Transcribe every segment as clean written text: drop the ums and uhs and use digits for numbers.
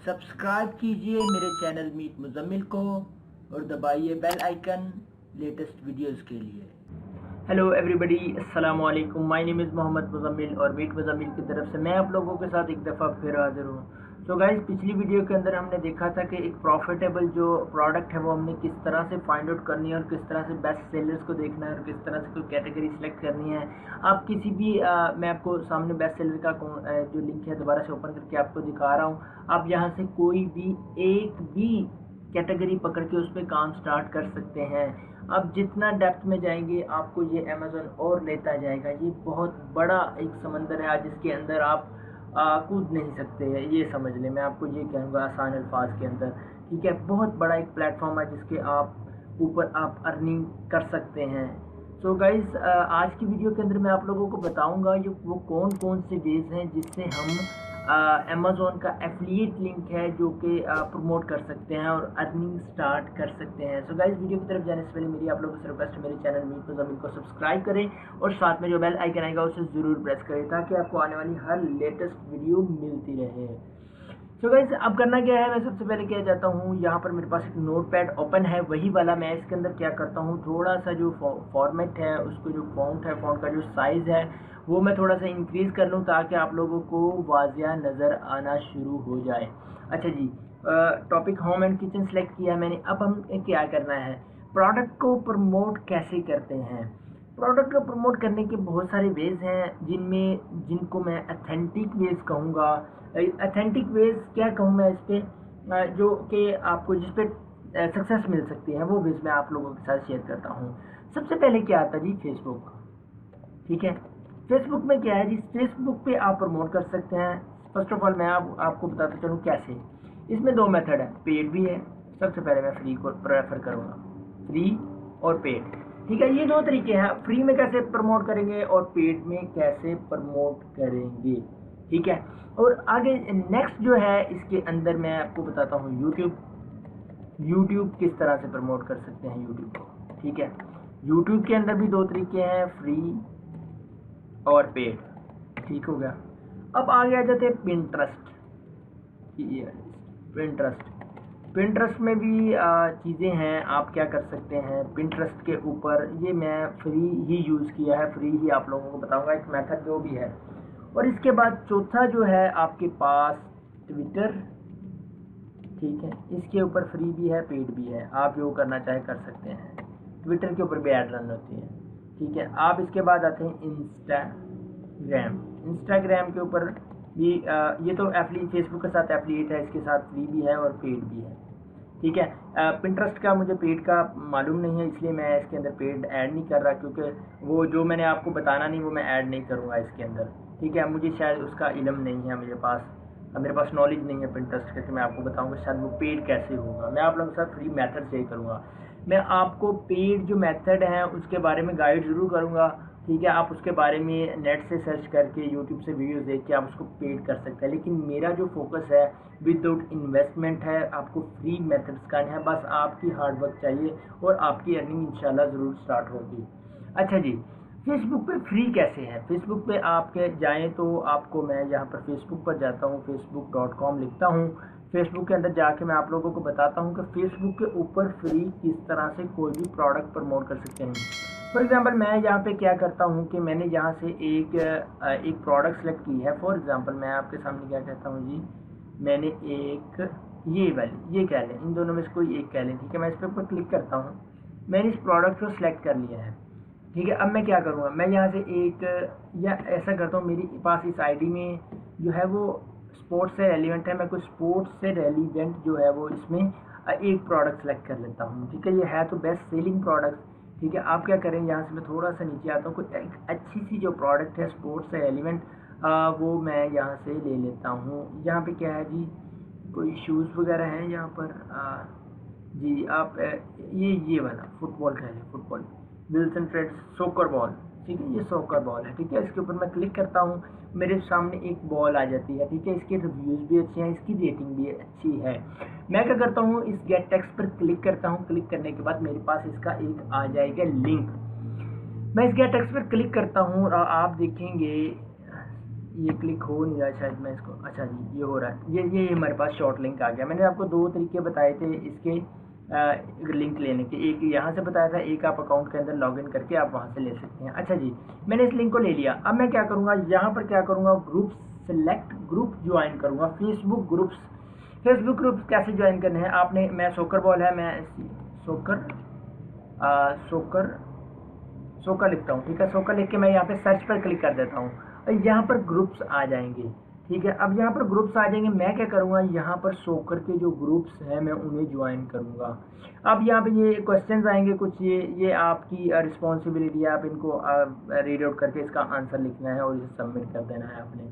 Subscribe कीजिए मेरे channel meet Muzammil को और दबाइए बेल आइकन लेटेस्ट वीडियोस के लिए। हेलो एवरीबॉडी, अस्सलाम वालेकुम। My name is Mohammad Muzammil और मीट मुजम्मिल की तरफ से मैं आप लोगों के साथ एक दफ़ा फिर हाजिर हूँ। तो गाइस, पिछली वीडियो के अंदर हमने देखा था कि एक प्रॉफिटेबल जो प्रोडक्ट है वो हमने किस तरह से फाइंड आउट करनी है और किस तरह से बेस्ट सेलर्स को देखना है और किस तरह से कोई कैटेगरी सेलेक्ट करनी है। आप किसी भी मैं आपको सामने बेस्ट सेलर का जो लिंक है दोबारा से ओपन करके आपको दिखा रहा हूँ। आप यहाँ से कोई भी एक भी कैटेगरी पकड़ के उस पर काम स्टार्ट कर सकते हैं। अब जितना डेप्थ में जाएंगे आपको ये अमेज़न और लेता जाएगा। ये बहुत बड़ा एक समंदर है जिसके अंदर आप कूद नहीं सकते हैं, ये समझ लें। मैं आपको ये कहूँगा आसान अल्फाज के अंदर, ठीक है। बहुत बड़ा एक प्लेटफॉर्म है जिसके आप ऊपर आप अर्निंग कर सकते हैं। सो गाइस, आज की वीडियो के अंदर मैं आप लोगों को बताऊंगा ये वो कौन कौन से वेज हैं जिससे हम अमेज़ॉन का एफिलिएट लिंक है जो कि प्रमोट कर सकते हैं और अर्निंग स्टार्ट कर सकते हैं। सो गाइस, वीडियो की तरफ जाने से पहले मेरी आप लोगों से रिक्वेस्ट है, मेरे चैनल मीट मुजम्मिल को सब्सक्राइब करें और साथ में जो बेल आइकन आएगा उसे ज़रूर प्रेस करें ताकि आपको आने वाली हर लेटेस्ट वीडियो मिलती रहे। सो गाइस, अब करना क्या है, मैं सबसे पहले क्या चाहता हूँ, यहाँ पर मेरे पास एक नोटपैड ओपन है, वही वाला। मैं इसके अंदर क्या करता हूँ, थोड़ा सा जो फॉर्मेट है उसको जो फ़ॉन्ट है, फ़ॉन्ट का जो साइज़ है वो मैं थोड़ा सा इंक्रीज़ कर लूँ ताकि आप लोगों को वाज़िया नज़र आना शुरू हो जाए। अच्छा जी, topic home and kitchen select किया मैंने। अब हम क्या करना है, प्रोडक्ट को प्रमोट कैसे करते हैं। प्रोडक्ट को प्रमोट करने के बहुत सारे वेज हैं जिनको मैं अथेंटिक वेज कहूँगा। अथेंटिक वेज क्या कहूँ मैं इस पर, जो कि आपको जिस पे सक्सेस मिल सकती है, वो वेज मैं आप लोगों के साथ शेयर करता हूँ। सबसे पहले क्या आता है जी, फेसबुक। ठीक है, फेसबुक में क्या है जी, फेसबुक पे आप प्रमोट कर सकते हैं। फर्स्ट ऑफ ऑल मैं आपको बताता चलूँ कैसे। इसमें दो मेथड है, पेड भी है। सबसे पहले मैं फ्री को प्रेफर करूँगा, फ्री और पेड। ठीक है, ये दो तरीके हैं, फ्री में कैसे प्रमोट करेंगे और पेड में कैसे प्रमोट करेंगे। ठीक है, और आगे नेक्स्ट जो है इसके अंदर मैं आपको बताता हूँ यूट्यूब किस तरह से प्रमोट कर सकते हैं यूट्यूब को। ठीक है, यूट्यूब के अंदर भी दो तरीके हैं, फ्री और पेड। ठीक हो गया। अब आगे आ जाते हैं पिंटरेस्ट। पिंटरेस्ट में भी चीज़ें हैं, आप क्या कर सकते हैं पिंटरेस्ट के ऊपर। ये मैं फ्री ही यूज़ किया है, फ्री ही आप लोगों को बताऊंगा एक मेथड जो भी है। और इसके बाद चौथा जो है आपके पास ट्विटर। ठीक है, इसके ऊपर फ्री भी है, पेड भी है, आप जो करना चाहे कर सकते हैं। ट्विटर के ऊपर भी ऐड रन होती है। ठीक है, आप इसके बाद आते हैं इंस्टाग्राम के ऊपर भी ये तो फेसबुक के साथ एफिलिएट है, इसके साथ फ्री भी है और पेड भी है। ठीक है, पिंटरेस्ट का मुझे पेड का मालूम नहीं है, इसलिए मैं इसके अंदर पेड ऐड नहीं कर रहा, क्योंकि वो जो मैंने आपको बताना नहीं वो मैं ऐड नहीं करूँगा इसके अंदर। ठीक है, मुझे शायद उसका इल्म नहीं है, मेरे पास नॉलेज नहीं है पिंटरेस्ट का कि मैं आपको बताऊंगा शायद वो पेड कैसे होगा। मैं आप लोगों के साथ फ्री मेथड शेयर करूँगा। मैं आपको पेड जो मेथड है उसके बारे में गाइड ज़रूर करूँगा। ठीक है, आप उसके बारे में नेट से सर्च करके यूट्यूब से वीडियोस देख के आप उसको पेड कर सकते हैं, लेकिन मेरा जो फोकस है विदाउट इन्वेस्टमेंट है, आपको फ्री मेथड्स का है। बस आपकी हार्ड वर्क चाहिए और आपकी अर्निंग इंशाल्लाह ज़रूर स्टार्ट होगी। अच्छा जी, फेसबुक पे फ्री कैसे है। फेसबुक पे आप जाएँ तो आपको, मैं यहाँ पर फेसबुक पर जाता हूँ, facebook.com लिखता हूँ। फेसबुक के अंदर जाके मैं आप लोगों को बताता हूँ कि फेसबुक के ऊपर फ्री किस तरह से कोई भी प्रोडक्ट प्रमोट कर सकते हैं। फॉर एग्जांपल मैं यहाँ पे क्या करता हूँ कि मैंने यहाँ से एक प्रोडक्ट सेलेक्ट की है। फॉर एग्जांपल मैं आपके सामने क्या कहता हूँ जी, मैंने एक ये कह लें, इन दोनों में से कोई एक कह लें। ठीक है, मैं इस पर क्लिक करता हूँ, मैंने इस प्रोडक्ट को सिलेक्ट कर लिया है। ठीक है, अब मैं क्या करूँगा, मैं यहाँ से ऐसा करता हूँ, मेरे पास इस आईडी में जो है वो स्पोर्ट्स से रेलिवेंट है, मैं कुछ स्पोर्ट्स से रेलिवेंट जो है वो इसमें एक प्रोडक्ट सेलेक्ट कर लेता हूँ। ठीक है, ये है तो बेस्ट सेलिंग प्रोडक्ट। ठीक है, आप क्या करें, यहाँ से मैं थोड़ा सा नीचे आता हूँ, कोई एक अच्छी सी जो प्रोडक्ट है स्पोर्ट्स से रेलिवेंट वो मैं यहाँ से ले लेता हूँ। यहाँ पे क्या है जी, कोई शूज़ वगैरह हैं यहाँ पर जी। आप ये वाला फुटबॉल कह लें, football Wilson friends soccer ball. ठीक है, ये सॉकर बॉल है। ठीक है, इसके ऊपर मैं क्लिक करता हूँ, मेरे सामने एक बॉल आ जाती है। ठीक है, इसके रिव्यूज़ भी अच्छे हैं, इसकी रेटिंग भी अच्छी है। मैं क्या करता हूँ, इस गेट टेक्स्ट पर क्लिक करता हूँ। क्लिक करने के बाद मेरे पास इसका एक आ जाएगा लिंक। मैं इस गेट टेक्स्ट पर क्लिक करता हूँ और आप देखेंगे ये क्लिक हो नहीं रहा शायद, मैं इसको, अच्छा जी ये हो रहा है, ये हमारे पास शॉर्ट लिंक आ गया। मैंने आपको दो तरीके बताए थे इसके लिंक लेने के, एक यहाँ से बताया था, एक आप अकाउंट के अंदर लॉगिन करके आप वहाँ से ले सकते हैं। अच्छा जी, मैंने इस लिंक को ले लिया। अब मैं क्या करूँगा, यहाँ पर क्या करूँगा, ग्रुप सेलेक्ट, ग्रुप ज्वाइन करूँगा, फेसबुक ग्रुप्स। फेसबुक ग्रुप कैसे ज्वाइन करने हैं आपने, मैं सोकर बॉल है, मैं सोकर लिखता हूँ, ठीक है। सोकर लिख के मैं यहाँ पे सर्च पर क्लिक कर देता हूँ और यहाँ पर ग्रुप्स आ जाएंगे, ठीक है। अब यहाँ पर ग्रुप्स आ जाएंगे, मैं क्या करूँगा, यहाँ पर सोकर के जो ग्रुप्स हैं मैं उन्हें ज्वाइन करूँगा। अब यहाँ पे ये क्वेश्चंस आएंगे कुछ, ये आपकी रिस्पॉन्सिबिलिटी है, आप इनको रीड आउट करके इसका आंसर लिखना है और इसे सबमिट कर देना है आपने,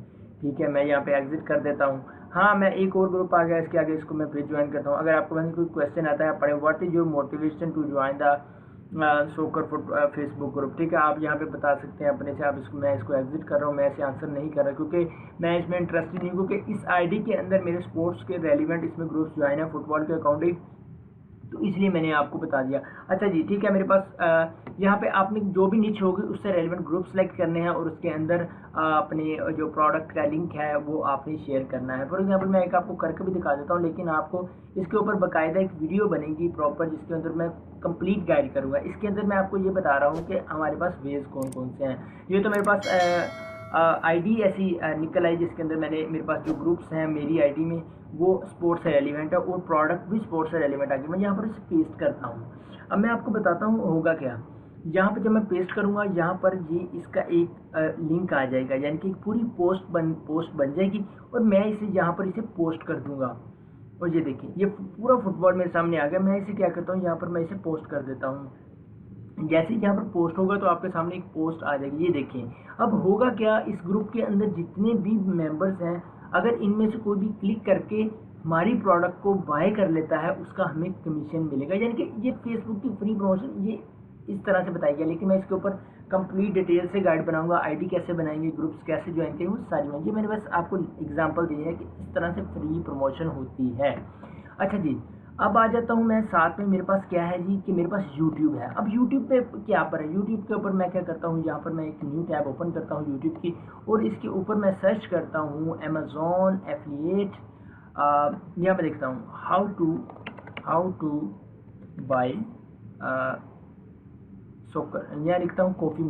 ठीक है। मैं यहाँ पे एग्जिट कर देता हूँ। हाँ, मैं एक और ग्रुप आ गया इसके आगे, इसको मैं फिर ज्वाइन करता हूँ। अगर आपको वैसे कोई क्वेश्चन आता है, पढ़े what is your motivation to join the soccer Facebook group, ठीक है। आप यहाँ पे बता सकते हैं अपने से, आप इसको, मैं इसको एग्जिट कर रहा हूँ, मैं इसे आंसर नहीं कर रहा क्योंकि मैं इसमें इंटरेस्टेड नहीं हूँ, क्योंकि इस आईडी के अंदर मेरे स्पोर्ट्स के रेलिवेंट इसमें ग्रुप्स ज्वाइन है, फुटबॉल के अकाउंटिंग, तो इसलिए मैंने आपको बता दिया। अच्छा जी, ठीक है। मेरे पास यहाँ पे आपने जो भी निच होगी उससे रेलिवेंट ग्रुप सेलेक्ट करने हैं और उसके अंदर अपने जो प्रोडक्ट का लिंक है वो आपने शेयर करना है। फॉर एग्जांपल मैं एक आपको करके भी दिखा देता हूँ, लेकिन आपको इसके ऊपर बाकायदा एक वीडियो बनेगी प्रॉपर, जिसके अंदर मैं कंप्लीट गाइड करूँगा। इसके अंदर मैं आपको ये बता रहा हूँ कि हमारे पास वेज कौन कौन से हैं। ये तो मेरे पास आईडी ऐसी निकल आई जिसके अंदर मेरे पास जो ग्रुप्स हैं मेरी आईडी में वो स्पोर्ट्स से रेलिवेंट है और प्रोडक्ट भी स्पोर्ट्स से रेलिवेंट आ गया। मैं यहाँ पर इसे पेस्ट करता हूँ। अब मैं आपको बताता हूँ होगा क्या। यहाँ पर जब मैं पेस्ट करूँगा, यहाँ पर ये इसका एक लिंक आ जाएगा, यानी कि पूरी पोस्ट बन जाएगी और मैं इसे यहाँ पर इसे पोस्ट कर दूँगा। और ये देखिए, ये पूरा फुटबॉल मेरे सामने आ गया। मैं इसे क्या करता हूँ, यहाँ पर मैं इसे पोस्ट कर देता हूँ। जैसे ही यहाँ पर पोस्ट होगा तो आपके सामने एक पोस्ट आ जाएगी, ये देखिए। अब होगा क्या, इस ग्रुप के अंदर जितने भी मेंबर्स हैं, अगर इनमें से कोई भी क्लिक करके हमारी प्रोडक्ट को बाय कर लेता है, उसका हमें कमीशन मिलेगा। यानी कि ये फेसबुक की फ्री प्रमोशन ये इस तरह से बताई गई, लेकिन मैं इसके ऊपर कंप्लीट डिटेल से गाइड बनाऊंगा। आईडी कैसे बनाएंगे, ग्रुप्स कैसे ज्वाइन करेंगे, वो सारी ये मैंने बस आपको एग्जांपल दी है कि इस तरह से फ्री प्रमोशन होती है। अच्छा जी, अब आ जाता हूँ मैं साथ में, मेरे पास क्या है जी कि मेरे पास यूट्यूब है। अब यूट्यूब पे क्या पर है, यूट्यूब के ऊपर मैं क्या करता हूँ, यहाँ पर मैं एक न्यू टैब ओपन करता हूँ यूट्यूब की, और इसके ऊपर मैं सर्च करता हूँ अमेज़ॉन एफिलिएट। यहाँ पर देखता हूँ हाउ टू बाय सोकर, यहाँ लिखता हूँ कॉफ़ी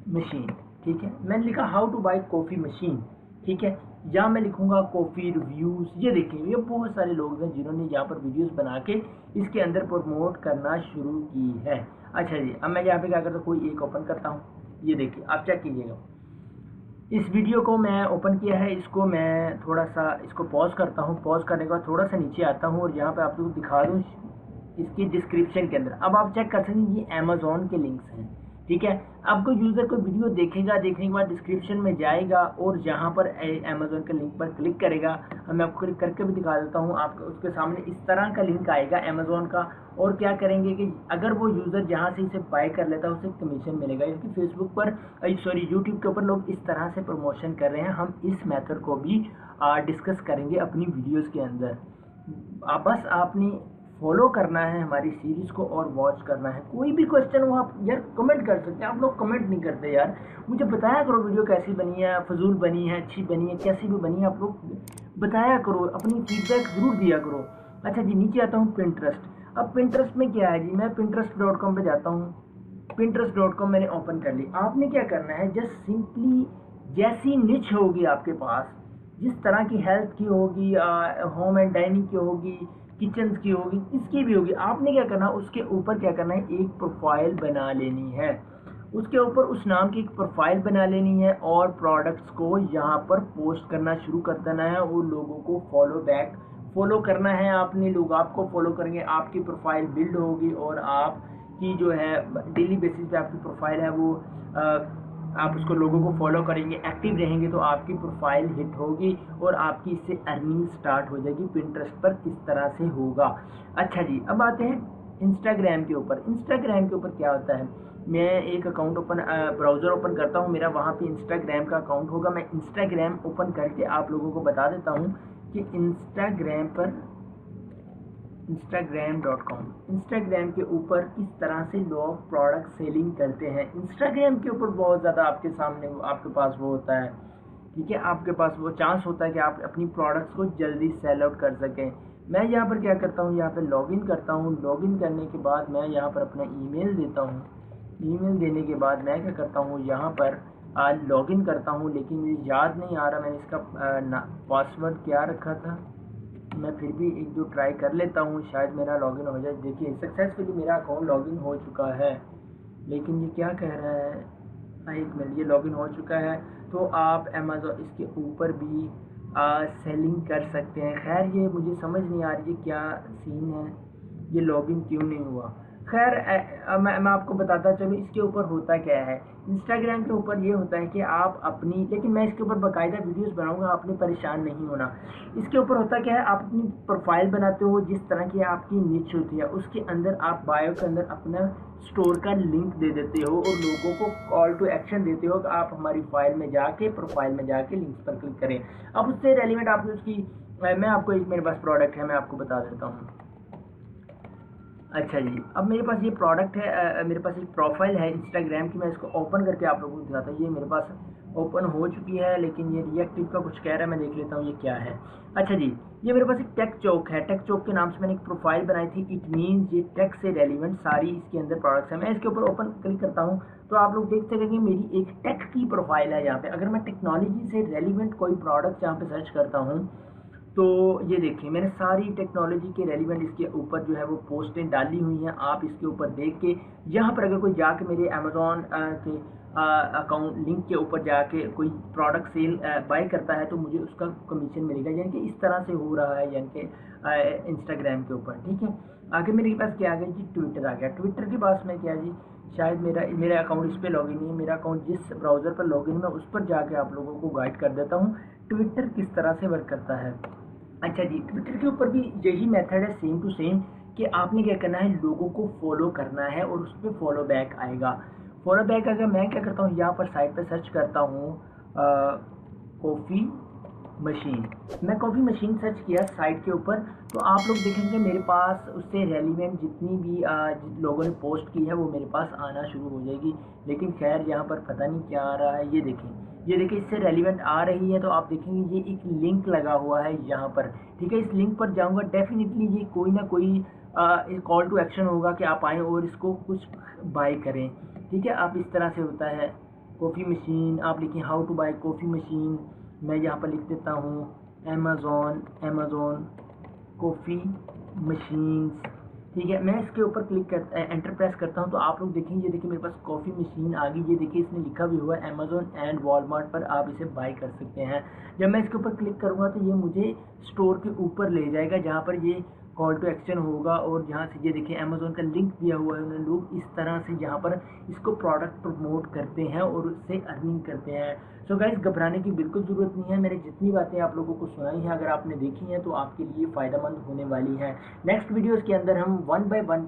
मशीन, ठीक है। मैंने लिखा how to buy coffee machine, ठीक है। यहाँ मैं लिखूंगा कॉफ़ी रिव्यूज़। ये देखिए, ये बहुत सारे लोग हैं जिन्होंने यहाँ पर वीडियोस बना के इसके अंदर प्रमोट करना शुरू की है। अच्छा जी, अब मैं यहाँ पे क्या करता हूँ, कोई एक ओपन करता हूँ। ये देखिए, आप चेक कीजिएगा, इस वीडियो को मैं ओपन किया है, इसको मैं थोड़ा सा इसको पॉज करता हूँ। पॉज करने के बाद थोड़ा सा नीचे आता हूँ और यहाँ पर आप लोग दिखा दूँ इसकी डिस्क्रिप्शन के अंदर। अब आप चेक कर सकते हैं, ये अमेज़ॉन के लिंक्स हैं, ठीक है। आपको यूज़र को वीडियो देखने के बाद डिस्क्रिप्शन में जाएगा और यहाँ पर अमेज़ॉन के लिंक पर क्लिक करेगा। मैं आपको क्लिक करके भी दिखा देता हूँ, आपको उसके सामने इस तरह का लिंक आएगा अमेज़ॉन का। और क्या करेंगे कि अगर वो यूज़र जहाँ से इसे बाय कर लेता है उसे कमीशन मिलेगा। क्योंकि फेसबुक पर यूट्यूब के ऊपर लोग इस तरह से प्रमोशन कर रहे हैं। हम इस मेथड को भी डिस्कस करेंगे अपनी वीडियोज़ के अंदर। बस आपने फॉलो करना है हमारी सीरीज़ को और वॉच करना है। कोई भी क्वेश्चन हो आप यार कमेंट कर सकते हैं। आप लोग कमेंट नहीं करते यार, मुझे बताया करो वीडियो कैसी बनी है, फजूल बनी है, अच्छी बनी है, कैसी भी बनी है, आप लोग बताया करो, अपनी फीडबैक ज़रूर दिया करो। अच्छा जी, नीचे आता हूँ पिंटरेस्ट। अब पिंटरेस्ट में क्या है जी, मैं pinterest.com पे जाता हूँ। pinterest.com मैंने ओपन कर ली। आपने क्या करना है, जस्ट सिंपली जैसी निच होगी आपके पास, जिस तरह की हेल्थ की होगी, होम एंड डाइनिंग की होगी, किचन की होगी, इसकी भी होगी, आपने क्या करना है, उसके ऊपर क्या करना है, एक प्रोफाइल बना लेनी है। उसके ऊपर उस नाम की एक प्रोफाइल बना लेनी है और प्रोडक्ट्स को यहाँ पर पोस्ट करना शुरू कर देना है और लोगों को फॉलो करना है आपने। लोग आपको फॉलो करेंगे, आपकी प्रोफाइल बिल्ड होगी और आपकी जो है डेली बेसिस पे आपकी प्रोफाइल है वो आप उसको लोगों को फॉलो करेंगे, एक्टिव रहेंगे तो आपकी प्रोफाइल हिट होगी और आपकी इससे अर्निंग स्टार्ट हो जाएगी। पिंटरेस्ट पर इस तरह से होगा। अच्छा जी, अब आते हैं इंस्टाग्राम के ऊपर। इंस्टाग्राम के ऊपर क्या होता है, मैं एक अकाउंट ब्राउज़र ओपन करता हूँ, मेरा वहाँ पे इंस्टाग्राम का अकाउंट होगा। मैं इंस्टाग्राम ओपन करके आप लोगों को बता देता हूँ कि इंस्टाग्राम पर instagram.com। इंस्टाग्राम के ऊपर किस तरह से लोग प्रोडक्ट सेलिंग करते हैं। इंस्टाग्राम के ऊपर बहुत ज़्यादा आपके सामने आपके पास वो होता है, ठीक है, आपके पास वो चांस होता है कि आप अपनी प्रोडक्ट्स को जल्दी सेल आउट कर सकें। मैं यहाँ पर क्या करता हूँ, यहाँ पर लॉगिन करता हूँ। लॉगिन करने के बाद मैं यहाँ पर अपना ईमेल देता हूँ। ईमेल देने के बाद मैं क्या करता हूँ, यहाँ पर लॉगिन करता हूँ, लेकिन मुझे याद नहीं आ रहा मैंने इसका पासवर्ड क्या रखा था। मैं फिर भी एक दो ट्राई कर लेता हूँ, शायद मेरा लॉगिन हो जाए। देखिए सक्सेसफुली मेरा अकाउंट लॉगिन हो चुका है, लेकिन ये क्या कह रहा है, एक मिनट, ये लॉगिन हो चुका है। तो आप अमेज़ॉन इसके ऊपर भी सेलिंग कर सकते हैं। खैर ये मुझे समझ नहीं आ रही है क्या सीन है, ये लॉगिन क्यों नहीं हुआ। खैर मैं आपको बताता चलूँ इसके ऊपर होता क्या है। इंस्टाग्राम के ऊपर ये होता है कि आप अपनी, लेकिन मैं इसके ऊपर बाकायदा वीडियोस बनाऊंगा, आपने परेशान नहीं होना। इसके ऊपर होता क्या है, आप अपनी प्रोफाइल बनाते हो, जिस तरह की आपकी निच होती है उसके अंदर आप बायो के अंदर अपना स्टोर का लिंक दे देते हो और लोगों को कॉल टू एक्शन देते हो कि आप हमारी फाइल में जाके, प्रोफाइल में जाके लिंक्स पर क्लिक करें। अब उससे रेलिवेंट आपने उसकी, मैं आपको एक, मेरे पास प्रोडक्ट है, मैं आपको बता देता हूँ। अच्छा जी, अब मेरे पास ये प्रोडक्ट है, मेरे पास एक प्रोफाइल है इंस्टाग्राम की, मैं इसको ओपन करके आप लोगों को दिखाता हूँ। ये मेरे पास ओपन हो चुकी है, लेकिन ये रिएक्टिव का कुछ कह रहा है, मैं देख लेता हूँ ये क्या है। अच्छा जी, ये मेरे पास एक टेक चौक है। टेक चौक के नाम से मैंने एक प्रोफाइल बनाई थी। इट मीन्स ये टेक से रेलिवेंट सारी इसके अंदर प्रोडक्ट्स हैं। मैं इसके ऊपर ओपन क्लिक करता हूँ तो आप लोग देख सकेंगे कि मेरी एक टेक की प्रोफाइल है यहाँ पे। अगर मैं टेक्नोलॉजी से रेलिवेंट कोई प्रोडक्ट यहाँ पे सर्च करता हूँ तो ये देखिए मैंने सारी टेक्नोलॉजी के रेलिवेंट इसके ऊपर जो है वो पोस्टें डाली हुई हैं। आप इसके ऊपर देख के यहाँ पर अगर कोई जाके मेरे अमेज़ॉन के अकाउंट लिंक के ऊपर जाके कोई प्रोडक्ट सेल बाय करता है तो मुझे उसका कमीशन मिलेगा। यानी कि इस तरह से हो रहा है, यानी कि इंस्टाग्राम के ऊपर, ठीक है। आगे मेरे पास क्या आ गया जी, ट्विटर आ गया। ट्विटर के पास में क्या जी, शायद मेरा अकाउंट इस पर लॉगिन नहीं है। मेरा अकाउंट जिस ब्राउज़र पर लॉगिन है मैं उस पर जाके आप लोगों को गाइड कर देता हूँ ट्विटर किस तरह से वर्क करता है। अच्छा जी, ट्विटर के ऊपर भी यही मेथड है, सेम टू सेम, कि आपने क्या करना है, लोगों को फॉलो करना है और उस पर फॉलो बैक आएगा। फॉलो बैक अगर मैं क्या करता हूँ, यहाँ पर साइट पर सर्च करता हूँ कॉफ़ी मशीन। मैं कॉफ़ी मशीन सर्च किया साइट के ऊपर तो आप लोग देखेंगे मेरे पास उससे रेलिवेंट जितनी भी लोगों ने पोस्ट की है वो मेरे पास आना शुरू हो जाएगी। लेकिन खैर यहाँ पर पता नहीं क्या आ रहा है। ये देखिए इससे रेलिवेंट आ रही है तो आप देखेंगे ये एक लिंक लगा हुआ है यहाँ पर, ठीक है। इस लिंक पर जाऊँगा, डेफिनेटली ये कोई ना कोई कॉल टू एक्शन होगा कि आप आएँ और इसको कुछ बाय करें, ठीक है। आप इस तरह से होता है कॉफ़ी मशीन, आप लिखिए how to buy coffee machine. मैं यहाँ पर लिख देता हूँ अमेज़ॉन कॉफ़ी मशीन्स, ठीक है। मैं इसके ऊपर क्लिक कर एंटर प्रेस करता हूँ तो आप लोग देखेंगे, ये देखिए मेरे पास कॉफ़ी मशीन आ गई। ये देखिए इसमें लिखा भी हुआ है अमेज़ॉन एंड वॉलमार्ट पर आप इसे बाय कर सकते हैं। जब मैं इसके ऊपर क्लिक करूँगा तो ये मुझे स्टोर के ऊपर ले जाएगा जहाँ पर ये कॉल टू एक्शन होगा और जहाँ से ये देखिए अमेज़ॉन का लिंक दिया हुआ है उन्होंने। लोग इस तरह से यहाँ पर इसको प्रोडक्ट प्रमोट करते हैं और उससे अर्निंग करते हैं। सो गाइस, घबराने की बिल्कुल ज़रूरत नहीं है। मैंने जितनी बातें आप लोगों को सुनाई हैं, अगर आपने देखी हैं तो आपके लिए फ़ायदेमंद होने वाली हैं। नेक्स्ट वीडियोज़ के अंदर हम वन बाय वन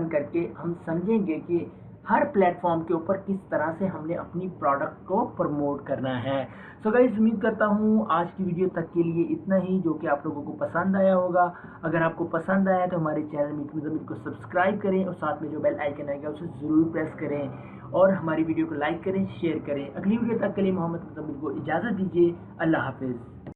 करके हम समझेंगे कि हर प्लेटफॉर्म के ऊपर किस तरह से हमने अपनी प्रोडक्ट को प्रमोट करना है। सो गाइस, उम्मीद करता हूँ आज की वीडियो तक के लिए इतना ही, जो कि आप लोगों को पसंद आया होगा। अगर आपको पसंद आया तो हमारे चैनल मीट मुज़म्मिल को सब्सक्राइब करें और साथ में जो बेल आइकन आएगा उसे ज़रूर प्रेस करें और हमारी वीडियो को लाइक करें, शेयर करें। अगली वीडियो तक के लिए मोहम्मद मुज़म्मिल को इजाज़त दीजिए। अल्लाह हाफिज़।